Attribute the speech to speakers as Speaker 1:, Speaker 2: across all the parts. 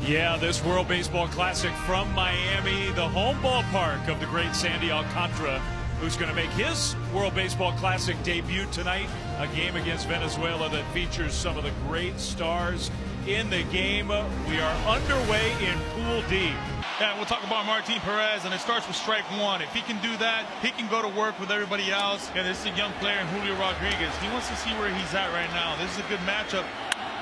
Speaker 1: Yeah, this World Baseball Classic from Miami, the home ballpark of the great Sandy Alcantara, who's going to make his World Baseball Classic debut tonight. A game against Venezuela that features some of the great stars in the game. We are underway in Pool D.
Speaker 2: Yeah, we'll talk about Martin Perez, and it starts with strike one. If he can do that, he can go to work with everybody else. And this is a young player in Julio Rodriguez. He wants to see where he's at right now. This is a good matchup.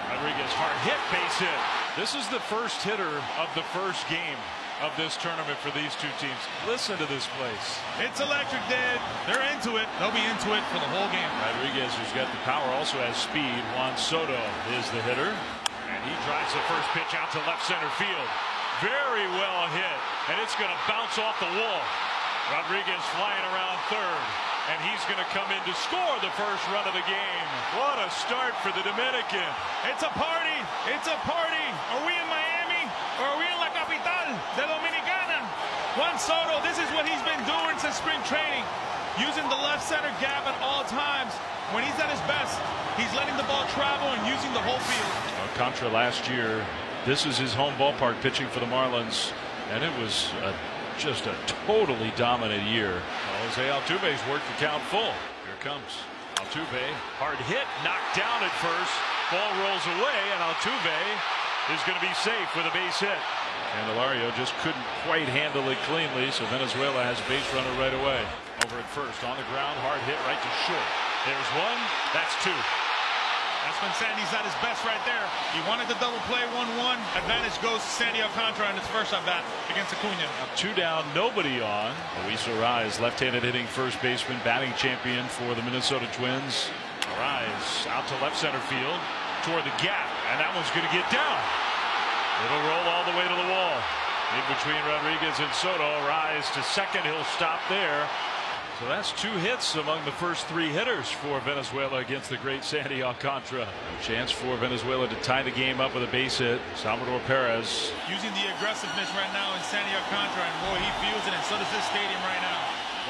Speaker 1: Rodriguez, hard hit, base hit. This is the first hitter of the first game of this tournament for these two teams. Listen to this place.
Speaker 2: It's electric, Dad. They're into it. They'll be into it for the whole game.
Speaker 1: Rodriguez, who's got the power, also has speed. Juan Soto is the hitter. And he drives the first pitch out to left center field. Very well hit. And it's going to bounce off the wall. Rodriguez flying around third. And he's going to come in to score the first run of the game. What a start for the Dominican.
Speaker 2: It's a party. It's a party. Are we in Miami or are we in La Capital de Dominicana? Juan Soto, this is what he's been doing since spring training. Using the left center gap at all times. When he's at his best, he's letting the ball travel and using the whole field.
Speaker 1: Alcantara last year, this is his home ballpark pitching for the Marlins. And it was just a totally dominant year. Jose Altuve's worked the count full. Here comes Altuve. Hard hit, knocked down at first. Ball rolls away, and Altuve is going to be safe with a base hit. Candelario just couldn't quite handle it cleanly, so Venezuela has a base runner right away. Over at first, on the ground, hard hit right to short. There's one, that's two.
Speaker 2: That's when Sandy's at his best right there. He wanted the double play 1-1. Advantage goes to Sandy Alcantara in his first at bat against Acuna.
Speaker 1: Two down, nobody on. Luis Arraez, left-handed hitting first baseman, batting champion for the Minnesota Twins. Arraez out to left center field toward the gap, and that one's going to get down. It'll roll all the way to the wall. In between Rodriguez and Soto, Arraez to second. He'll stop there. So that's two hits among the first three hitters for Venezuela against the great Sandy Alcantara. A chance for Venezuela to tie the game up with a base hit. Salvador Perez.
Speaker 2: Using the aggressiveness right now in Sandy Alcantara, and boy, he feels it, and so does this stadium right now.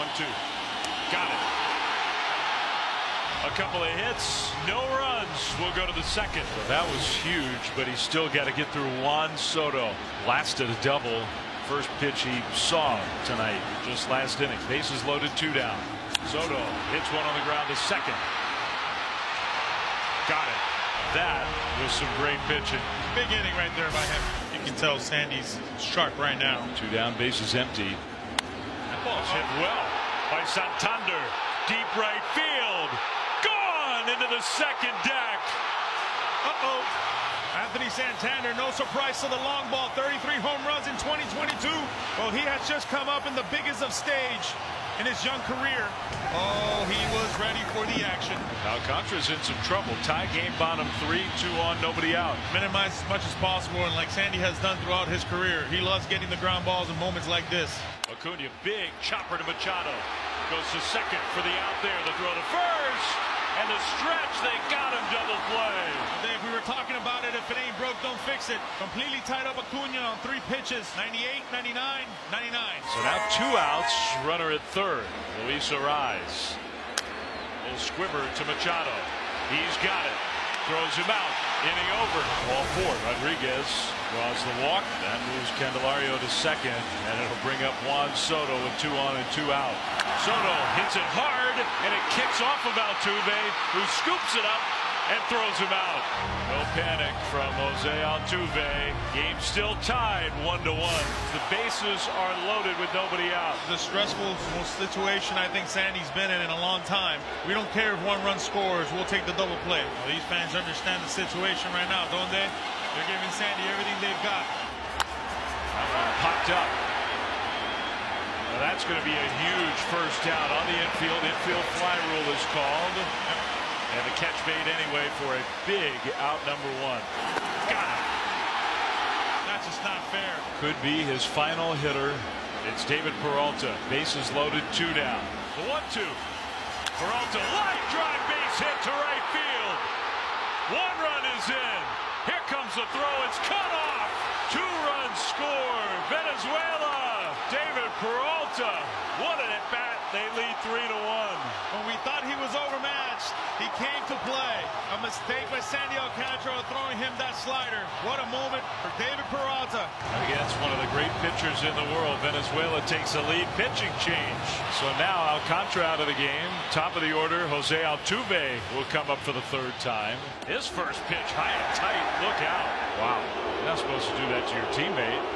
Speaker 1: 1-2. Got it. A couple of hits, no runs. We'll go to the second. Well, that was huge, but he's still got to get through Juan Soto. Blasted a double. First pitch he saw tonight, just last inning. Bases loaded, two down. Soto hits one on the ground to second. Got it. That was some great pitching.
Speaker 2: Big inning right there by him. You can tell Sandy's sharp right now.
Speaker 1: Two down, bases empty. That ball's hit well by Santander. Deep right field. Gone into the second deck.
Speaker 2: Uh-oh. Anthony Santander, no surprise to the long ball, 33 home runs in 2022. Well, he has just come up in the biggest of stage in his young career. Oh, he was ready for the action.
Speaker 1: Alcantara's in some trouble. Tie game bottom 3, 2 on, nobody out.
Speaker 2: Minimize as much as possible, and like Sandy has done throughout his career, he loves getting the ground balls in moments like this.
Speaker 1: Acuna, big chopper to Machado. Goes to second for the out there. The throw to first. And the stretch, they got him double play.
Speaker 2: Dave, we were talking about it. If it ain't broke, don't fix it. Completely tied up Acuna on 3 pitches. 98, 99, 99.
Speaker 1: So now 2 outs. Runner at third. Luis Arraez. Little squibber to Machado. He's got it. Throws him out. Inning over. Ball 4. Rodriguez draws the walk. That moves Candelario to second. And it'll bring up Juan Soto with 2 on and 2 out. Soto hits it hard, and it kicks off of Altuve, who scoops it up and throws him out. No panic from Jose Altuve. Game still tied 1-1. The bases are loaded with nobody out.
Speaker 2: The stressful situation I think Sandy's been in a long time. We don't care if 1 run scores. We'll take the double play. Well, these fans understand the situation right now, don't they? They're giving Sandy everything they've got.
Speaker 1: That one popped up. Well, that's going to be a huge first down on the infield. Infield fly rule is called. And the catch made anyway for a big out number 1. Got it.
Speaker 2: That's just not fair.
Speaker 1: Could be his final hitter. It's David Peralta. Bases loaded, 2 down. The 1-2. Peralta, line drive base hit to right field. 1 run is in. Here comes the throw. It's cut off. 2 runs score. Venezuela. David Peralta. What an at bat They lead 3-1.
Speaker 2: When we thought he was overmatched, he came to play. A mistake by Sandy Alcantara throwing him that slider. What a moment for David Peralta.
Speaker 1: Against one of the great pitchers in the world, Venezuela takes a lead. Pitching change. So now Alcantara out of the game. Top of the order, Jose Altuve will come up for the third time. His first pitch, high and tight. Look out. Wow. You're not supposed to do that to your teammate.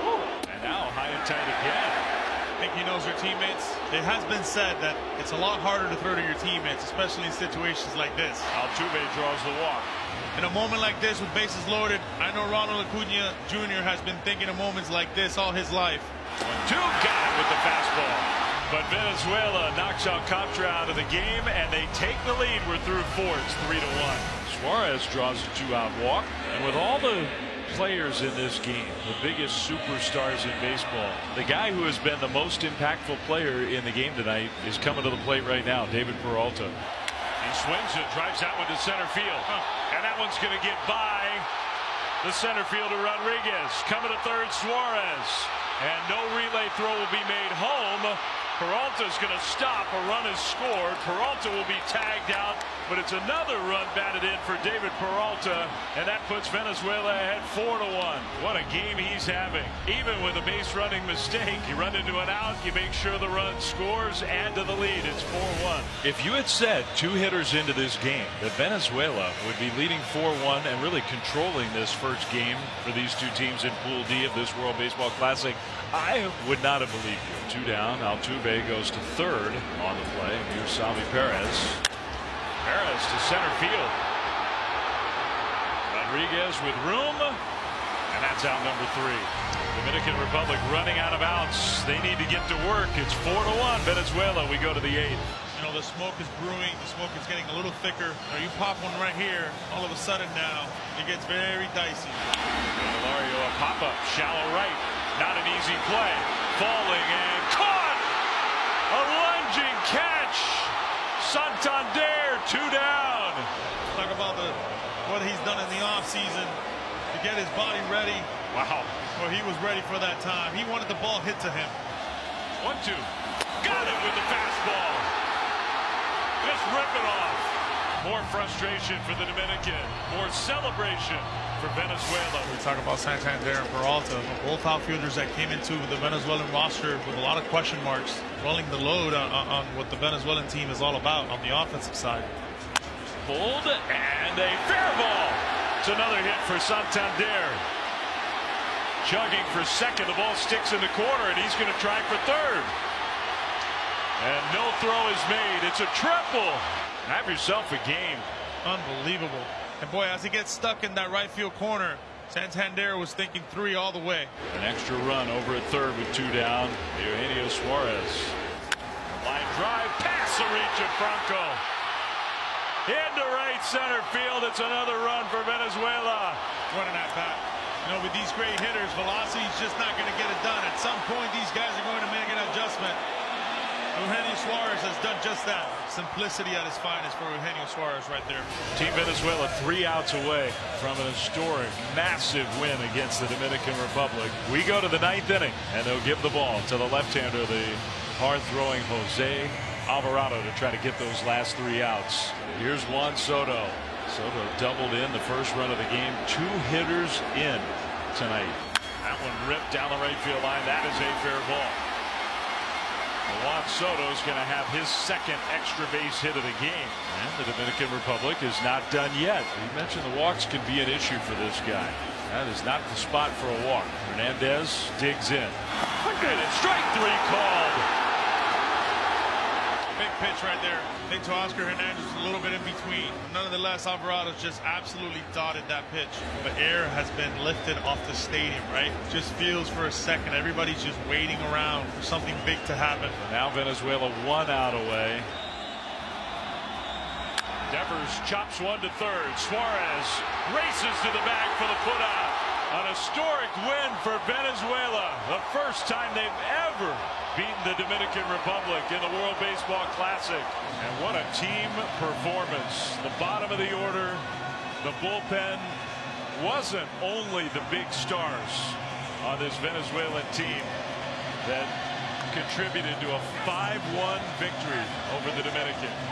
Speaker 1: And now high and tight again.
Speaker 2: I think he knows your teammates. It has been said that it's a lot harder to throw to your teammates, especially in situations like this.
Speaker 1: Altuve draws the walk.
Speaker 2: In a moment like this with bases loaded, I know Ronald Acuna Jr. has been thinking of moments like this all his life.
Speaker 1: 1-2, got it with the fastball. But Venezuela knocks Alcantara out of the game, and they take the lead. We're through 4. It's 3-1. Suarez draws a 2-out walk. And with all the players in this game, the biggest superstars in baseball, the guy who has been the most impactful player in the game tonight is coming to the plate right now, David Peralta. He swings it, drives that one to center field. And that one's going to get by the center fielder Rodriguez. Coming to third, Suarez. And no relay throw will be made home. Peralta's going to stop. A run is scored. Peralta will be tagged out, but it's another run batted in for David Peralta, and that puts Venezuela ahead 4-1. What a game he's having. Even with a base running mistake, you run into an out, you make sure the run scores, add to the lead. It's 4-1. If you had said 2 hitters into this game that Venezuela would be leading 4-1 and really controlling this first game for these two teams in Pool D of this World Baseball Classic, I would not have believed you. 2 down. Altuve goes to third on the play. Here's Salvi Perez. Perez to center field. Rodriguez with room. And that's out number 3. Dominican Republic running out of outs. They need to get to work. It's 4-1 Venezuela. We go to the 8th.
Speaker 2: You know, the smoke is brewing. The smoke is getting a little thicker. Now you pop one right here. All of a sudden now, it gets very dicey.
Speaker 1: Hilario, a pop-up. Shallow right. Not an easy play. Falling and caught! A lunging catch! Santander, 2 down.
Speaker 2: Talk about what he's done in the offseason to get his body ready.
Speaker 1: Wow.
Speaker 2: Well, he was ready for that time. He wanted the ball hit to him.
Speaker 1: 1-2. Got it with the fastball. Just rip it off. More frustration for the Dominican. More celebration for Venezuela.
Speaker 2: We talk about Santander and Peralta, both outfielders that came into the Venezuelan roster with a lot of question marks, rolling the load on what the Venezuelan team is all about on the offensive side.
Speaker 1: Pulled and a fair ball. It's another hit for Santander. Chugging for second, the ball sticks in the corner, and he's going to try for third. And no throw is made. It's a triple. Have yourself a game.
Speaker 2: Unbelievable. And boy, as he gets stuck in that right field corner, Santander was thinking 3 all the way.
Speaker 1: An extra run over at third with 2 down. Eugenio Suarez. Line drive, pass the reach of Franco. Into right center field. It's another run for Venezuela.
Speaker 2: Running at bat. You know, with these great hitters, velocity is just not going to get it done. At some point, these guys are going to make an adjustment. Eugenio Suarez has done just that. Simplicity at his finest for Eugenio Suarez right there.
Speaker 1: Team Venezuela 3 outs away from an historic, massive win against the Dominican Republic. We go to the 9th inning, and they'll give the ball to the left-hander, the hard-throwing Jose Alvarado, to try to get those last 3 outs. Here's Juan Soto. Soto doubled in the first run of the game. 2 hitters in tonight. That one ripped down the right field line. That is a fair ball. Juan Soto is going to have his second extra base hit of the game. And the Dominican Republic is not done yet. You mentioned the walks can be an issue for this guy. That is not the spot for a walk. Hernandez digs in. And it's strike 3 called.
Speaker 2: Big pitch right there. I think to Oscar Hernandez was a little bit in between. Nonetheless, Alvarado's just absolutely dotted that pitch. The air has been lifted off the stadium, right? Just feels for a second. Everybody's just waiting around for something big to happen.
Speaker 1: Now Venezuela 1 out away. Devers chops one to third. Suarez races to the bag for the putout. An historic win for Venezuela. The first time they've ever beaten the Dominican Republic in the World Baseball Classic. And what a team performance. The bottom of the order, the bullpen, wasn't only the big stars on this Venezuelan team that contributed to a 5-1 victory over the Dominican.